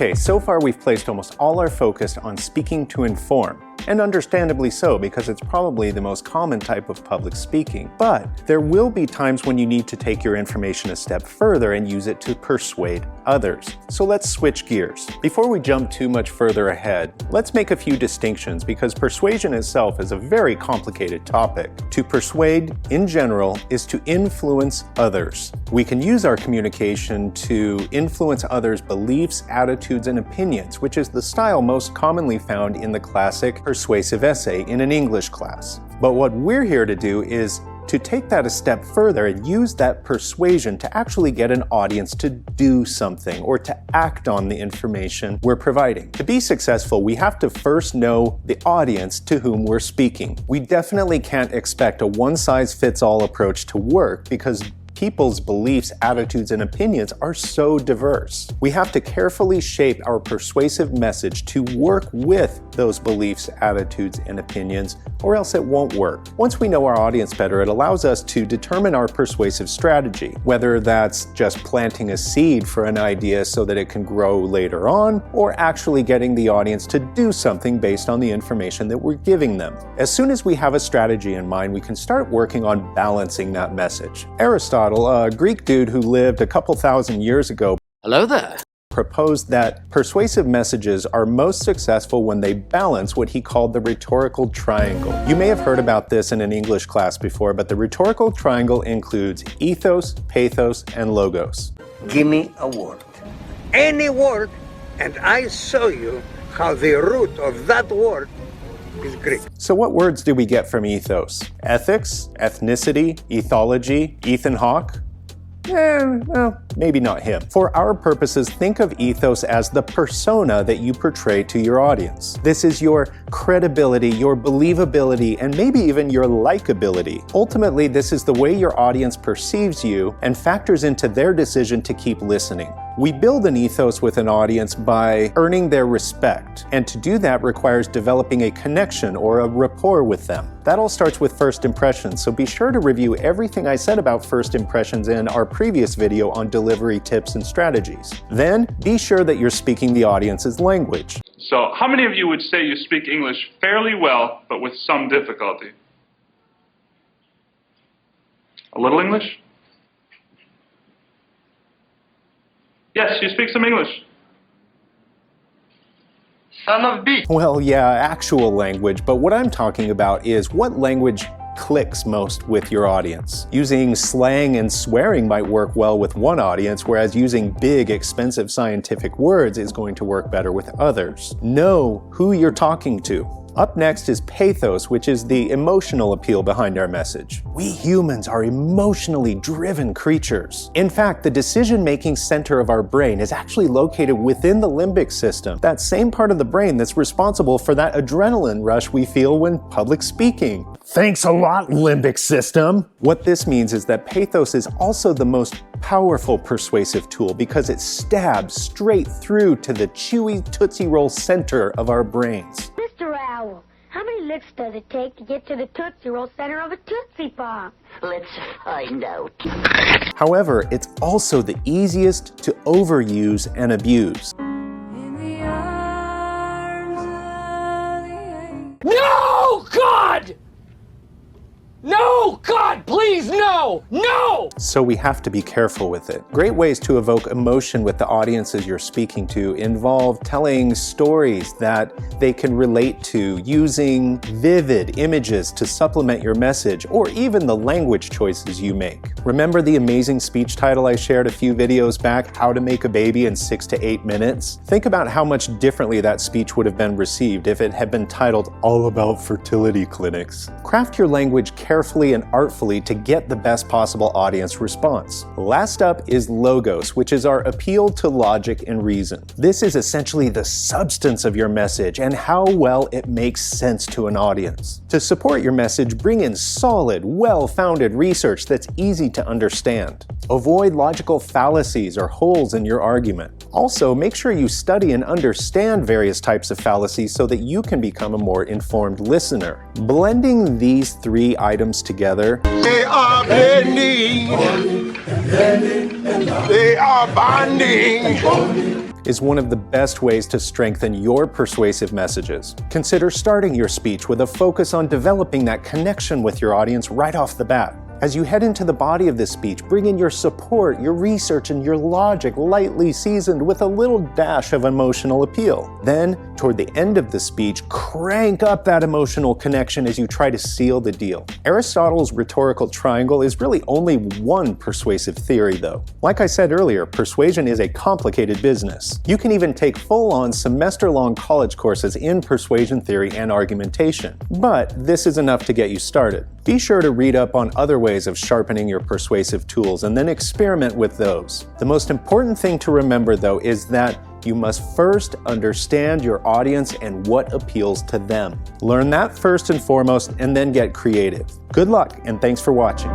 Okay, so far we've placed almost all our focus on speaking to inform. And understandably so, because it's probably the most common type of public speaking. But there will be times when you need to take your information a step further and use it to persuade others. So let's switch gears. Before we jump too much further ahead, let's make a few distinctions because persuasion itself is a very complicated topic. To persuade, in general, is to influence others. We can use our communication to influence others' beliefs, attitudes, and opinions, which is the style most commonly found in the classic persuasive essay in an English class. But what we're here to do is to take that a step further and use that persuasion to actually get an audience to do something or to act on the information we're providing. To be successful, we have to first know the audience to whom we're speaking. We definitely can't expect a one-size-fits-all approach to work because people's beliefs, attitudes, and opinions are so diverse. We have to carefully shape our persuasive message to work with those beliefs, attitudes, and opinions, or else it won't work. Once we know our audience better, it allows us to determine our persuasive strategy, whether that's just planting a seed for an idea so that it can grow later on, or actually getting the audience to do something based on the information that we're giving them. As soon as we have a strategy in mind, we can start working on balancing that message. Aristotle, a Greek dude who lived a couple thousand years ago, hello there, proposed that persuasive messages are most successful when they balance what he called the rhetorical triangle. You may have heard about this in an English class before, but the rhetorical triangle includes ethos, pathos, and logos. Give me a word. Any word, and I show you how the root of that word is Greek. So what words do we get from ethos? Ethics, ethnicity, ethology, Ethan Hawke? Well, maybe not him. For our purposes, think of ethos as the persona that you portray to your audience. This is your credibility, your believability, and maybe even your likability. Ultimately, this is the way your audience perceives you and factors into their decision to keep listening. We build an ethos with an audience by earning their respect, and to do that requires developing a connection or a rapport with them. That all starts with first impressions, so be sure to review everything I said about first impressions in our previous video on delivery tips and strategies. Then, be sure that you're speaking the audience's language. So, how many of you would say you speak English fairly well, but with some difficulty? A little English? Yes, you speak some English. son of B. Well, yeah, actual language, but what I'm talking about is what language clicks most with your audience. Using slang and swearing might work well with one audience, whereas using big, expensive scientific words is going to work better with others. Know who you're talking to. Up next is pathos, which is the emotional appeal behind our message. We humans are emotionally driven creatures. In fact, the decision-making center of our brain is actually located within the limbic system, that same part of the brain that's responsible for that adrenaline rush we feel when public speaking. Thanks a lot, limbic system! What this means is that pathos is also the most powerful persuasive tool because it stabs straight through to the chewy Tootsie Roll center of our brains. Mr. Owl, how many licks does it take to get to the Tootsie Roll center of a Tootsie Pop? Let's find out. However, it's also the easiest to overuse and abuse. No, God! No, God, please, no! No! So we have to be careful with it. Great ways to evoke emotion with the audiences you're speaking to involve telling stories that they can relate to, using vivid images to supplement your message, or even the language choices you make. Remember the amazing speech title I shared a few videos back, How to Make a Baby in 6 to 8 Minutes? Think about how much differently that speech would have been received if it had been titled All About Fertility Clinics. Craft your language carefully and artfully to get the best possible audience response. Last up is logos, which is our appeal to logic and reason. This is essentially the substance of your message and how well it makes sense to an audience. To support your message, bring in solid, well-founded research that's easy to understand. Avoid logical fallacies or holes in your argument. Also, make sure you study and understand various types of fallacies so that you can become a more informed listener. Blending these three items together, they are blending, they are bonding, is one of the best ways to strengthen your persuasive messages. Consider starting your speech with a focus on developing that connection with your audience right off the bat. As you head into the body of this speech, bring in your support, your research, and your logic lightly seasoned with a little dash of emotional appeal. Then, toward the end of the speech, crank up that emotional connection as you try to seal the deal. Aristotle's rhetorical triangle is really only one persuasive theory, though. Like I said earlier, persuasion is a complicated business. You can even take full-on semester-long college courses in persuasion theory and argumentation. But this is enough to get you started. Be sure to read up on other ways of sharpening your persuasive tools and then experiment with those. The most important thing to remember, though, is that you must first understand your audience and what appeals to them. Learn that first and foremost, and then get creative. Good luck, and thanks for watching.